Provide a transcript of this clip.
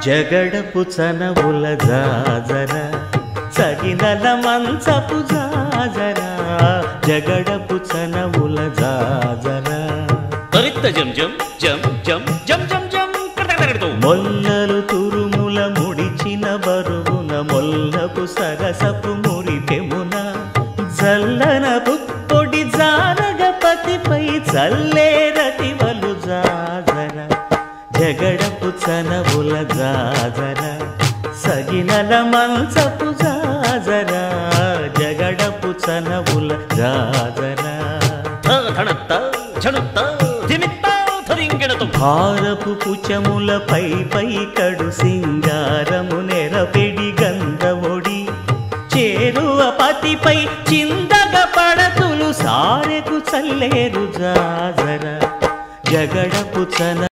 జగడపు చనవుల జాజర సగినల మంచపు జాజర జగడపు చనవుల జాజర తరిత్త జం జం జం జం జం జం జం మొల్లలు తురుముల ముడిచిన బరువున మొల్లపు సరసపు మురిపెమున జల్లన పుప్పొడి జానగపతిపై చల్లేరతివలు జాజర జగడపు చనవుల జాజర సగినల మంచపు జాజర జగడపు చనవుల జాజర భారపు పుచముల పై కడు సింగారము నెరపెడి గంధవొడి చేరువ పతిపై చిందగ పడతులు సారెకు చల్లేరు జాజర జగడపు చన